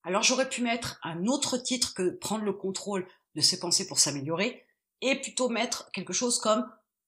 Alors j'aurais pu mettre un autre titre que prendre le contrôle de ses pensées pour s'améliorer, et plutôt mettre quelque chose comme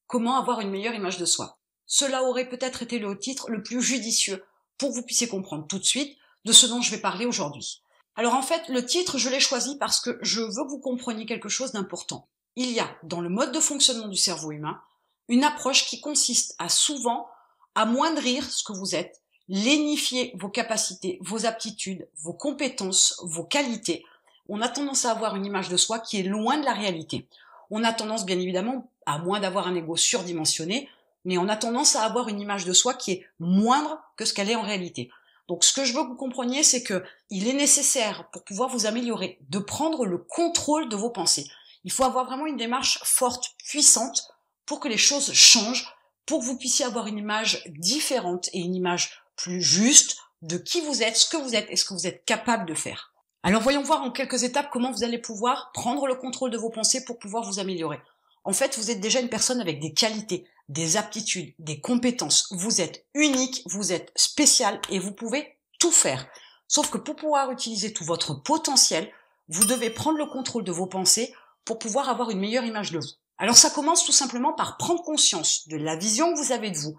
comment avoir une meilleure image de soi. Cela aurait peut-être été le titre le plus judicieux pour que vous puissiez comprendre tout de suite de ce dont je vais parler aujourd'hui. Alors en fait, le titre, je l'ai choisi parce que je veux que vous compreniez quelque chose d'important. Il y a, dans le mode de fonctionnement du cerveau humain, une approche qui consiste à souvent amoindrir ce que vous êtes, lénifier vos capacités, vos aptitudes, vos compétences, vos qualités. On a tendance à avoir une image de soi qui est loin de la réalité. On a tendance, bien évidemment, à moins d'avoir un ego surdimensionné, mais on a tendance à avoir une image de soi qui est moindre que ce qu'elle est en réalité. Donc ce que je veux que vous compreniez, c'est que il est nécessaire, pour pouvoir vous améliorer, de prendre le contrôle de vos pensées. Il faut avoir vraiment une démarche forte, puissante, pour que les choses changent, pour que vous puissiez avoir une image différente et une image plus juste de qui vous êtes, ce que vous êtes et ce que vous êtes capable de faire. Alors voyons voir en quelques étapes comment vous allez pouvoir prendre le contrôle de vos pensées pour pouvoir vous améliorer. En fait, vous êtes déjà une personne avec des qualités, des aptitudes, des compétences. Vous êtes unique, vous êtes spécial et vous pouvez tout faire. Sauf que pour pouvoir utiliser tout votre potentiel, vous devez prendre le contrôle de vos pensées pour pouvoir avoir une meilleure image de vous. Alors ça commence tout simplement par prendre conscience de la vision que vous avez de vous.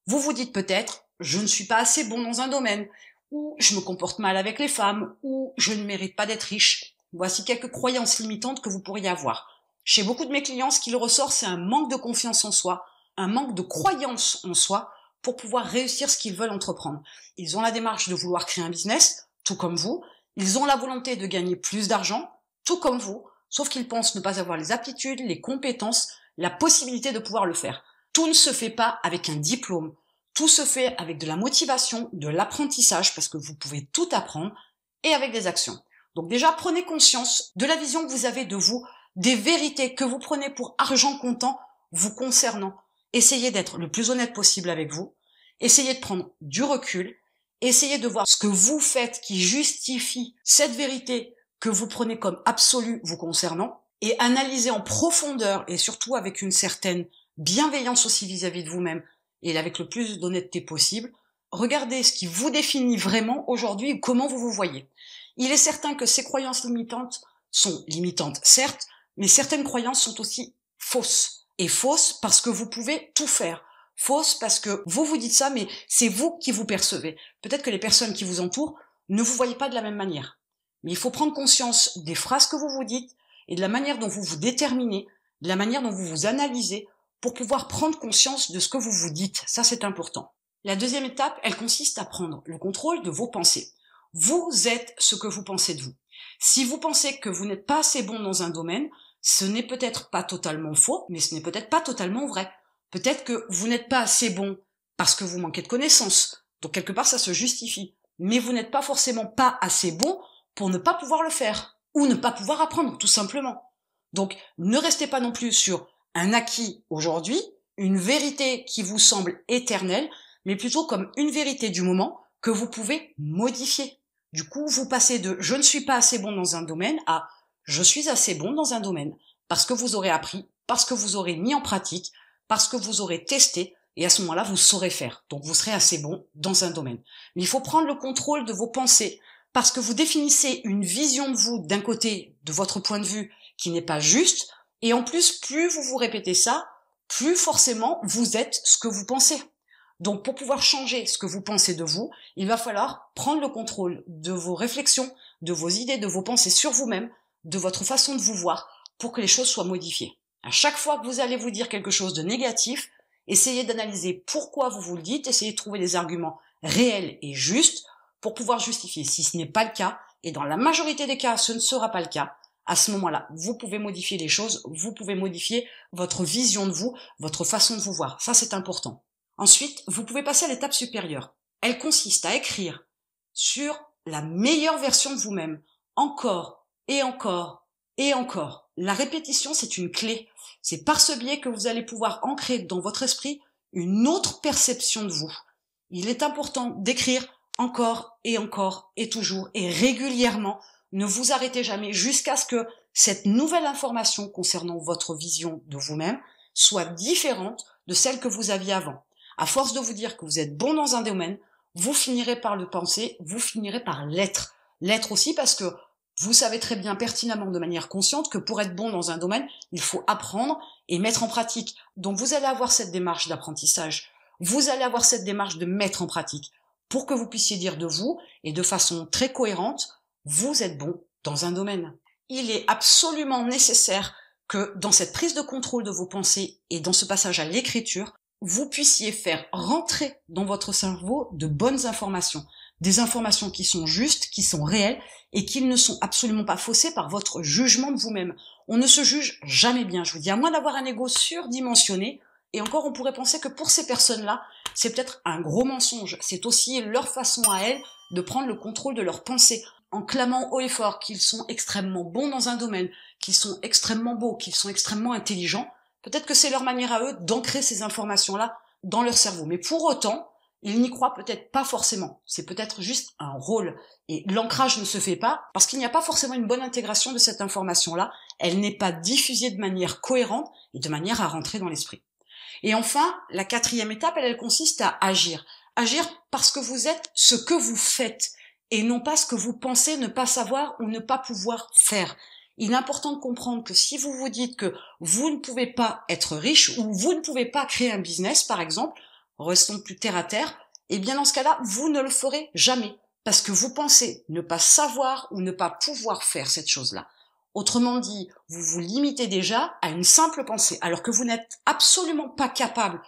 Vous vous dites peut-être, je ne suis pas assez bon dans un domaine, ou je me comporte mal avec les femmes, ou je ne mérite pas d'être riche. Voici quelques croyances limitantes que vous pourriez avoir. Chez beaucoup de mes clients, ce qu'il ressort, c'est un manque de confiance en soi, un manque de croyance en soi pour pouvoir réussir ce qu'ils veulent entreprendre. Ils ont la démarche de vouloir créer un business, tout comme vous. Ils ont la volonté de gagner plus d'argent, tout comme vous, sauf qu'ils pensent ne pas avoir les aptitudes, les compétences, la possibilité de pouvoir le faire. Tout ne se fait pas avec un diplôme. Tout se fait avec de la motivation, de l'apprentissage, parce que vous pouvez tout apprendre, et avec des actions. Donc déjà, prenez conscience de la vision que vous avez de vous, des vérités que vous prenez pour argent comptant vous concernant. Essayez d'être le plus honnête possible avec vous. Essayez de prendre du recul. Essayez de voir ce que vous faites qui justifie cette vérité que vous prenez comme absolue vous concernant. Et analysez en profondeur et surtout avec une certaine bienveillance aussi vis-à-vis de vous-même et avec le plus d'honnêteté possible. Regardez ce qui vous définit vraiment aujourd'hui et comment vous vous voyez. Il est certain que ces croyances limitantes sont limitantes, certes, mais certaines croyances sont aussi fausses. Et fausses parce que vous pouvez tout faire. Fausses parce que vous vous dites ça, mais c'est vous qui vous percevez. Peut-être que les personnes qui vous entourent ne vous voient pas de la même manière. Mais il faut prendre conscience des phrases que vous vous dites et de la manière dont vous vous déterminez, de la manière dont vous vous analysez pour pouvoir prendre conscience de ce que vous vous dites. Ça, c'est important. La deuxième étape, elle consiste à prendre le contrôle de vos pensées. Vous êtes ce que vous pensez de vous. Si vous pensez que vous n'êtes pas assez bon dans un domaine, ce n'est peut-être pas totalement faux, mais ce n'est peut-être pas totalement vrai. Peut-être que vous n'êtes pas assez bon parce que vous manquez de connaissances. Donc quelque part, ça se justifie. Mais vous n'êtes pas forcément pas assez bon pour ne pas pouvoir le faire. Ou ne pas pouvoir apprendre, tout simplement. Donc ne restez pas non plus sur un acquis aujourd'hui, une vérité qui vous semble éternelle, mais plutôt comme une vérité du moment que vous pouvez modifier. Du coup, vous passez de « je ne suis pas assez bon dans un domaine » à « je suis assez bon dans un domaine » parce que vous aurez appris, parce que vous aurez mis en pratique, parce que vous aurez testé, et à ce moment-là, vous saurez faire. Donc vous serez assez bon dans un domaine. Mais il faut prendre le contrôle de vos pensées, parce que vous définissez une vision de vous, d'un côté, de votre point de vue, qui n'est pas juste, et en plus, plus vous vous répétez ça, plus forcément vous êtes ce que vous pensez. Donc pour pouvoir changer ce que vous pensez de vous, il va falloir prendre le contrôle de vos réflexions, de vos idées, de vos pensées sur vous-même, de votre façon de vous voir, pour que les choses soient modifiées. À chaque fois que vous allez vous dire quelque chose de négatif, essayez d'analyser pourquoi vous vous le dites, essayez de trouver des arguments réels et justes pour pouvoir justifier. Si ce n'est pas le cas, et dans la majorité des cas ce ne sera pas le cas, à ce moment-là, vous pouvez modifier les choses, vous pouvez modifier votre vision de vous, votre façon de vous voir. Ça, c'est important. Ensuite, vous pouvez passer à l'étape supérieure. Elle consiste à écrire sur la meilleure version de vous-même, encore et encore et encore. La répétition, c'est une clé. C'est par ce biais que vous allez pouvoir ancrer dans votre esprit une autre perception de vous. Il est important d'écrire encore et encore et toujours et régulièrement. Ne vous arrêtez jamais jusqu'à ce que cette nouvelle information concernant votre vision de vous-même soit différente de celle que vous aviez avant. À force de vous dire que vous êtes bon dans un domaine, vous finirez par le penser, vous finirez par l'être. L'être aussi parce que vous savez très bien pertinemment de manière consciente que pour être bon dans un domaine, il faut apprendre et mettre en pratique. Donc vous allez avoir cette démarche d'apprentissage. Vous allez avoir cette démarche de mettre en pratique pour que vous puissiez dire de vous, et de façon très cohérente, vous êtes bon dans un domaine. Il est absolument nécessaire que dans cette prise de contrôle de vos pensées et dans ce passage à l'écriture, vous puissiez faire rentrer dans votre cerveau de bonnes informations. Des informations qui sont justes, qui sont réelles et qui ne sont absolument pas faussées par votre jugement de vous-même. On ne se juge jamais bien, je vous dis, à moins d'avoir un ego surdimensionné. Et encore, on pourrait penser que pour ces personnes-là, c'est peut-être un gros mensonge. C'est aussi leur façon à elles de prendre le contrôle de leurs pensées, en clamant haut et fort qu'ils sont extrêmement bons dans un domaine, qu'ils sont extrêmement beaux, qu'ils sont extrêmement intelligents. Peut-être que c'est leur manière à eux d'ancrer ces informations-là dans leur cerveau. Mais pour autant, ils n'y croient peut-être pas forcément. C'est peut-être juste un rôle. Et l'ancrage ne se fait pas parce qu'il n'y a pas forcément une bonne intégration de cette information-là. Elle n'est pas diffusée de manière cohérente et de manière à rentrer dans l'esprit. Et enfin, la quatrième étape, elle consiste à agir. Agir parce que vous êtes ce que vous faites et non pas ce que vous pensez ne pas savoir ou ne pas pouvoir faire. Il est important de comprendre que si vous vous dites que vous ne pouvez pas être riche ou vous ne pouvez pas créer un business, par exemple, restons plus terre à terre, et bien dans ce cas-là, vous ne le ferez jamais parce que vous pensez ne pas savoir ou ne pas pouvoir faire cette chose-là. Autrement dit, vous vous limitez déjà à une simple pensée, alors que vous n'êtes absolument pas capable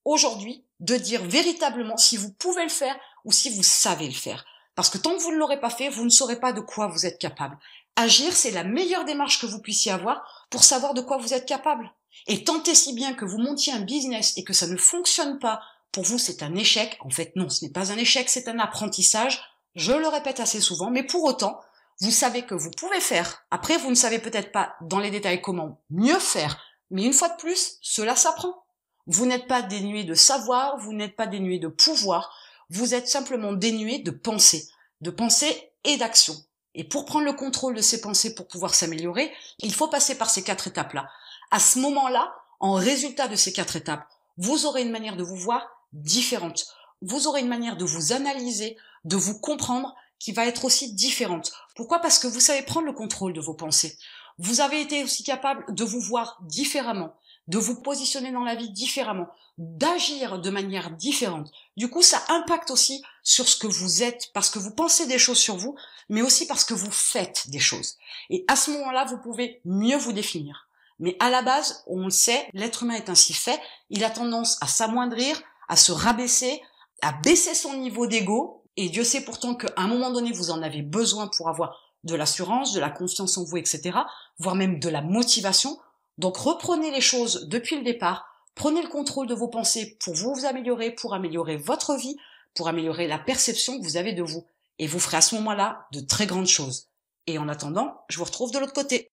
aujourd'hui de dire véritablement si vous pouvez le faire ou si vous savez le faire. Parce que tant que vous ne l'aurez pas fait, vous ne saurez pas de quoi vous êtes capable. Agir, c'est la meilleure démarche que vous puissiez avoir pour savoir de quoi vous êtes capable. Et tentez si bien que vous montiez un business et que ça ne fonctionne pas, pour vous c'est un échec. En fait non, ce n'est pas un échec, c'est un apprentissage. Je le répète assez souvent, mais pour autant, vous savez que vous pouvez faire. Après, vous ne savez peut-être pas dans les détails comment mieux faire, mais une fois de plus, cela s'apprend. Vous n'êtes pas dénué de savoir, vous n'êtes pas dénué de pouvoir, vous êtes simplement dénué de pensée et d'action. Et pour prendre le contrôle de ces pensées, pour pouvoir s'améliorer, il faut passer par ces 4 étapes-là. À ce moment-là, en résultat de ces 4 étapes, vous aurez une manière de vous voir différente. Vous aurez une manière de vous analyser, de vous comprendre, qui va être aussi différente. Pourquoi ? Parce que vous savez prendre le contrôle de vos pensées. Vous avez été aussi capable de vous voir différemment, de vous positionner dans la vie différemment, d'agir de manière différente. Du coup, ça impacte aussi sur ce que vous êtes, parce que vous pensez des choses sur vous, mais aussi parce que vous faites des choses. Et à ce moment-là, vous pouvez mieux vous définir. Mais à la base, on le sait, l'être humain est ainsi fait, il a tendance à s'amoindrir, à se rabaisser, à baisser son niveau d'ego. Et Dieu sait pourtant qu'à un moment donné, vous en avez besoin pour avoir de l'assurance, de la confiance en vous, etc., voire même de la motivation. Donc reprenez les choses depuis le départ, prenez le contrôle de vos pensées pour vous améliorer, pour améliorer votre vie, pour améliorer la perception que vous avez de vous. Et vous ferez à ce moment-là de très grandes choses. Et en attendant, je vous retrouve de l'autre côté.